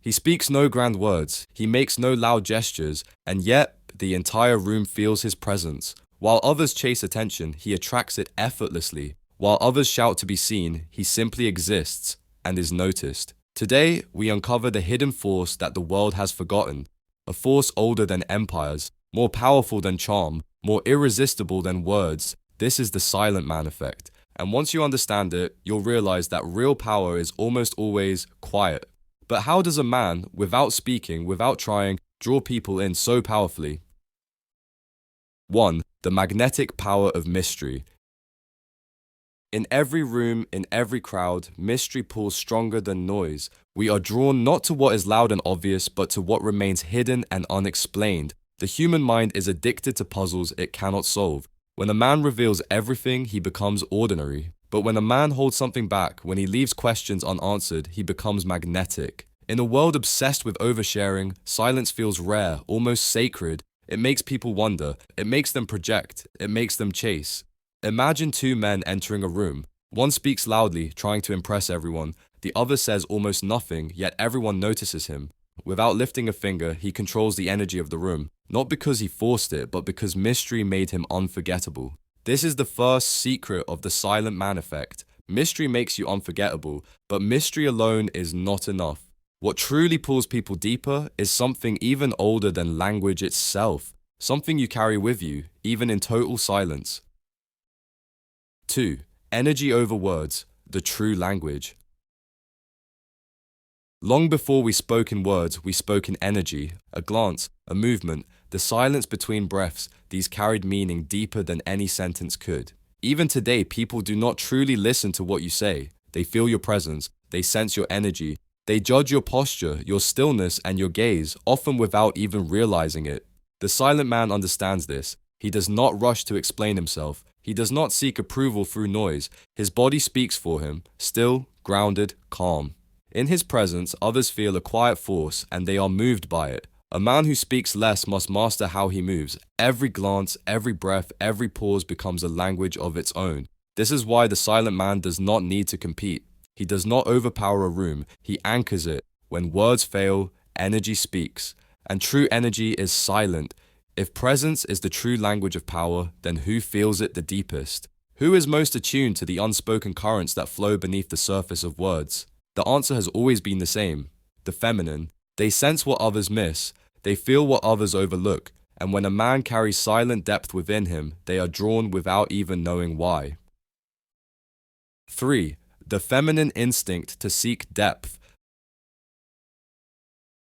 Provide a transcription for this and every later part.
He speaks no grand words, he makes no loud gestures, and yet the entire room feels his presence. While others chase attention, he attracts it effortlessly. While others shout to be seen, he simply exists and is noticed. Today, we uncover the hidden force that the world has forgotten, a force older than empires, more powerful than charm, more irresistible than words. This is the silent man effect. And once you understand it, you'll realize that real power is almost always quiet. But how does a man, without speaking, without trying, draw people in so powerfully? 1. The magnetic power of mystery. In every room, in every crowd, mystery pulls stronger than noise. We are drawn not to what is loud and obvious, but to what remains hidden and unexplained. The human mind is addicted to puzzles it cannot solve. When a man reveals everything, he becomes ordinary. But when a man holds something back, when he leaves questions unanswered, he becomes magnetic. In a world obsessed with oversharing, silence feels rare, almost sacred. It makes people wonder. It makes them project. It makes them chase. Imagine two men entering a room. One speaks loudly, trying to impress everyone. The other says almost nothing, yet everyone notices him. Without lifting a finger, he controls the energy of the room. Not because he forced it, but because mystery made him unforgettable. This is the first secret of the silent man effect. Mystery makes you unforgettable, but mystery alone is not enough. What truly pulls people deeper is something even older than language itself. Something you carry with you, even in total silence. 2. Energy over words, the true language. Long before we spoke in words, we spoke in energy, a glance, a movement, the silence between breaths. These carried meaning deeper than any sentence could. Even today, people do not truly listen to what you say. They feel your presence, they sense your energy, they judge your posture, your stillness, and your gaze, often without even realizing it. The silent man understands this. He does not rush to explain himself. He does not seek approval through noise. His body speaks for him, still, grounded, calm. In his presence, others feel a quiet force, and they are moved by it. A man who speaks less must master how he moves. Every glance, every breath, every pause becomes a language of its own. This is why the silent man does not need to compete. He does not overpower a room, he anchors it. When words fail, energy speaks. And true energy is silent. If presence is the true language of power, then who feels it the deepest? Who is most attuned to the unspoken currents that flow beneath the surface of words? The answer has always been the same. The feminine. They sense what others miss. They feel what others overlook. And when a man carries silent depth within him, they are drawn without even knowing why. 3. The feminine instinct to seek depth.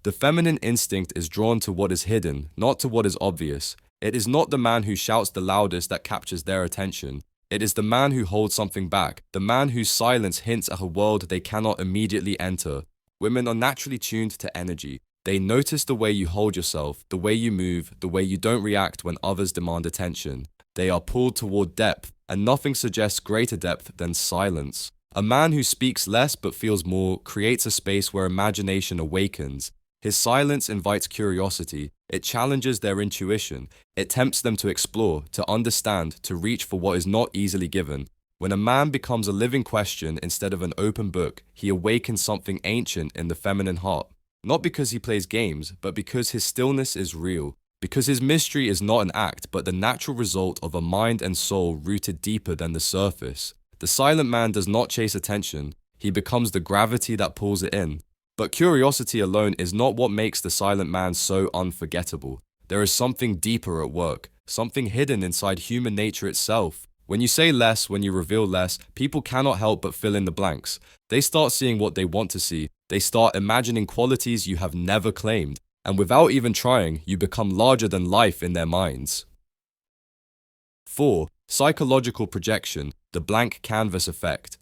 The feminine instinct is drawn to what is hidden, not to what is obvious. It is not the man who shouts the loudest that captures their attention. It is the man who holds something back, the man whose silence hints at a world they cannot immediately enter. Women are naturally tuned to energy. They notice the way you hold yourself, the way you move, the way you don't react when others demand attention. They are pulled toward depth, and nothing suggests greater depth than silence. A man who speaks less but feels more creates a space where imagination awakens. His silence invites curiosity. It challenges their intuition. It tempts them to explore, to understand, to reach for what is not easily given. When a man becomes a living question instead of an open book, he awakens something ancient in the feminine heart. Not because he plays games, but because his stillness is real. Because his mystery is not an act, but the natural result of a mind and soul rooted deeper than the surface. The silent man does not chase attention. He becomes the gravity that pulls it in. But curiosity alone is not what makes the silent man so unforgettable. There is something deeper at work, something hidden inside human nature itself. When you say less, when you reveal less, people cannot help but fill in the blanks. They start seeing what they want to see. They start imagining qualities you have never claimed. And without even trying, you become larger than life in their minds. 4. Psychological projection, the blank canvas effect.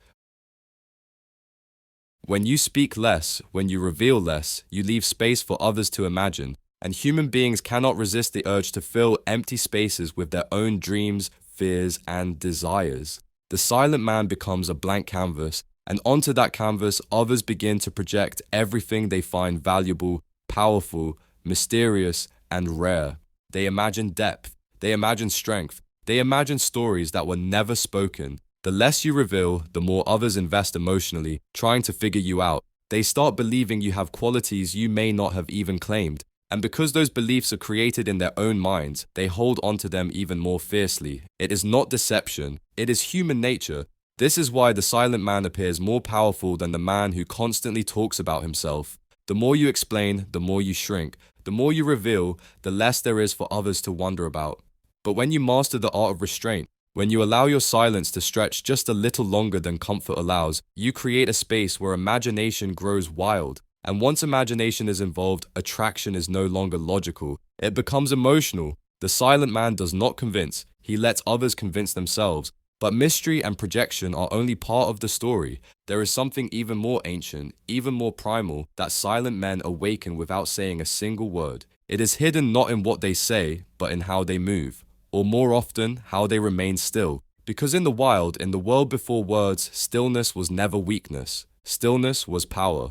When you speak less, when you reveal less, you leave space for others to imagine, and human beings cannot resist the urge to fill empty spaces with their own dreams, fears, and desires. The silent man becomes a blank canvas, and onto that canvas, others begin to project everything they find valuable, powerful, mysterious, and rare. They imagine depth, they imagine strength, they imagine stories that were never spoken. The less you reveal, the more others invest emotionally, trying to figure you out. They start believing you have qualities you may not have even claimed. And because those beliefs are created in their own minds, they hold onto them even more fiercely. It is not deception, it is human nature. This is why the silent man appears more powerful than the man who constantly talks about himself. The more you explain, the more you shrink. The more you reveal, the less there is for others to wonder about. But when you master the art of restraint, when you allow your silence to stretch just a little longer than comfort allows, you create a space where imagination grows wild. And once imagination is involved, attraction is no longer logical. It becomes emotional. The silent man does not convince, he lets others convince themselves. But mystery and projection are only part of the story. There is something even more ancient, even more primal, that silent men awaken without saying a single word. It is hidden not in what they say, but in how they move, or more often, how they remain still. Because in the wild, in the world before words, stillness was never weakness. Stillness was power.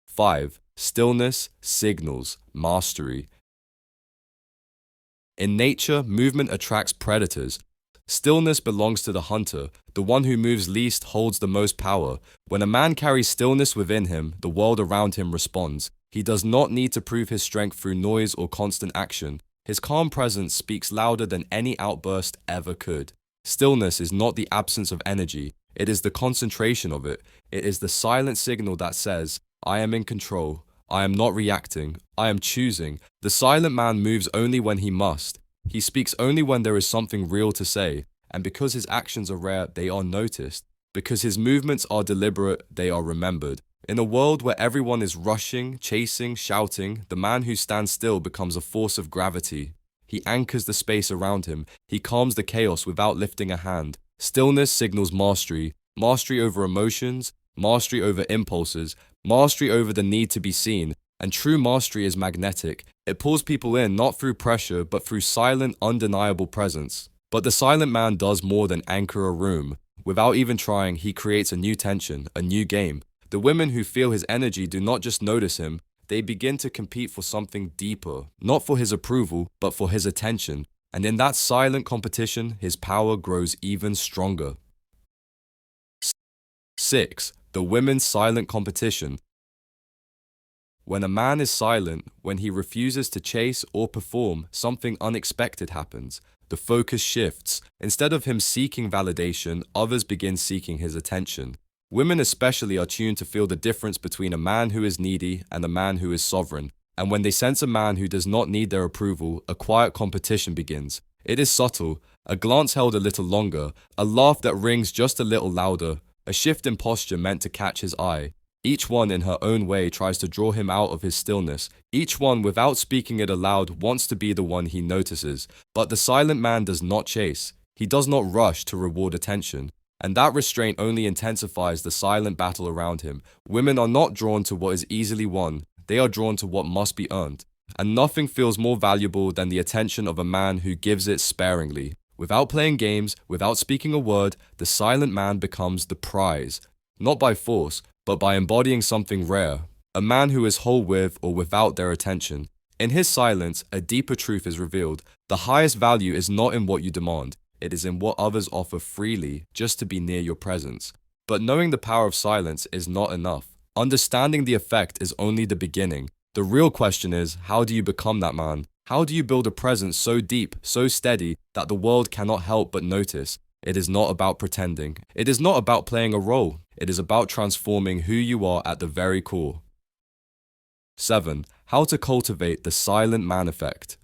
5. Stillness signals mastery. In nature, movement attracts predators. Stillness belongs to the hunter. The one who moves least holds the most power. When a man carries stillness within him, the world around him responds. He does not need to prove his strength through noise or constant action. His calm presence speaks louder than any outburst ever could. Stillness is not the absence of energy. It is the concentration of it. It is the silent signal that says, I am in control. I am not reacting. I am choosing. The silent man moves only when he must. He speaks only when there is something real to say, and because his actions are rare, they are noticed. Because his movements are deliberate, they are remembered. In a world where everyone is rushing, chasing, shouting, the man who stands still becomes a force of gravity. He anchors the space around him. He calms the chaos without lifting a hand. Stillness signals mastery. Mastery over emotions, mastery over impulses, mastery over the need to be seen. And true mastery is magnetic. It pulls people in not through pressure, but through silent, undeniable presence. But the silent man does more than anchor a room. Without even trying, he creates a new tension, a new game. The women who feel his energy do not just notice him, they begin to compete for something deeper, not for his approval, but for his attention. And in that silent competition, his power grows even stronger. 6. The women's silent competition. When a man is silent, when he refuses to chase or perform, something unexpected happens. The focus shifts. Instead of him seeking validation, others begin seeking his attention. Women especially are tuned to feel the difference between a man who is needy and a man who is sovereign. And when they sense a man who does not need their approval, a quiet competition begins. It is subtle, a glance held a little longer, a laugh that rings just a little louder, a shift in posture meant to catch his eye. Each one in her own way tries to draw him out of his stillness. Each one, without speaking it aloud, wants to be the one he notices. But the silent man does not chase. He does not rush to reward attention. And that restraint only intensifies the silent battle around him. Women are not drawn to what is easily won. They are drawn to what must be earned. And nothing feels more valuable than the attention of a man who gives it sparingly. Without playing games, without speaking a word, the silent man becomes the prize. Not by force, but by embodying something rare, a man who is whole with or without their attention. In his silence, a deeper truth is revealed. The highest value is not in what you demand, it is in what others offer freely just to be near your presence. But knowing the power of silence is not enough. Understanding the effect is only the beginning. The real question is, how do you become that man? How do you build a presence so deep, so steady, that the world cannot help but notice? It is not about pretending. It is not about playing a role. It is about transforming who you are at the very core. 7. How to cultivate the silent man effect.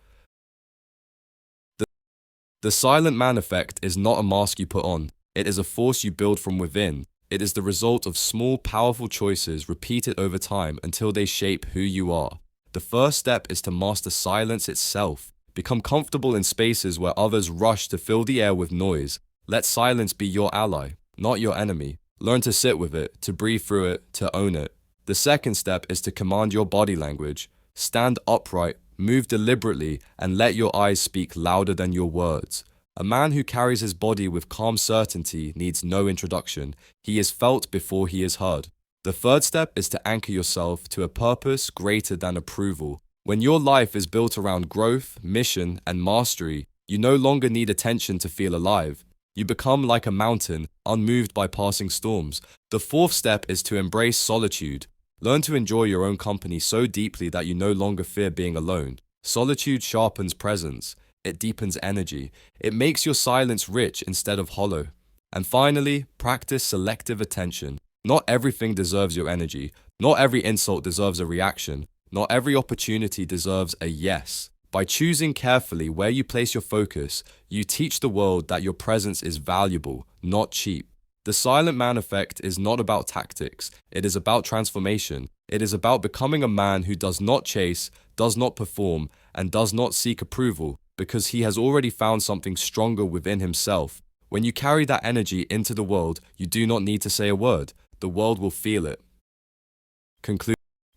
The silent man effect is not a mask you put on. It is a force you build from within. It is the result of small, powerful choices repeated over time until they shape who you are. The first step is to master silence itself. Become comfortable in spaces where others rush to fill the air with noise. Let silence be your ally, not your enemy. Learn to sit with it, to breathe through it, to own it. The second step is to command your body language. Stand upright, move deliberately, and let your eyes speak louder than your words. A man who carries his body with calm certainty needs no introduction. He is felt before he is heard. The third step is to anchor yourself to a purpose greater than approval. When your life is built around growth, mission, and mastery, you no longer need attention to feel alive. You become like a mountain, unmoved by passing storms. The fourth step is to embrace solitude. Learn to enjoy your own company so deeply that you no longer fear being alone. Solitude sharpens presence. It deepens energy. It makes your silence rich instead of hollow. And finally, practice selective attention. Not everything deserves your energy. Not every insult deserves a reaction. Not every opportunity deserves a yes. By choosing carefully where you place your focus, you teach the world that your presence is valuable, not cheap. The silent man effect is not about tactics. It is about transformation. It is about becoming a man who does not chase, does not perform, and does not seek approval because he has already found something stronger within himself. When you carry that energy into the world, you do not need to say a word. The world will feel it.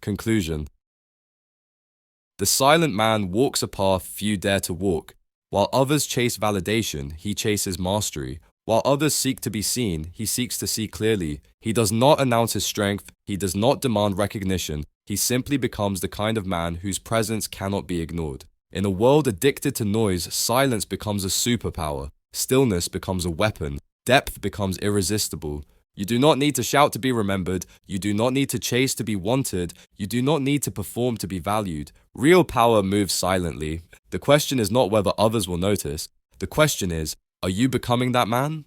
Conclusion. The silent man walks a path few dare to walk. While others chase validation, he chases mastery. While others seek to be seen, he seeks to see clearly. He does not announce his strength. He does not demand recognition. He simply becomes the kind of man whose presence cannot be ignored. In a world addicted to noise, silence becomes a superpower. Stillness becomes a weapon. Depth becomes irresistible. You do not need to shout to be remembered. You do not need to chase to be wanted. You do not need to perform to be valued. Real power moves silently. The question is not whether others will notice. The question is, are you becoming that man?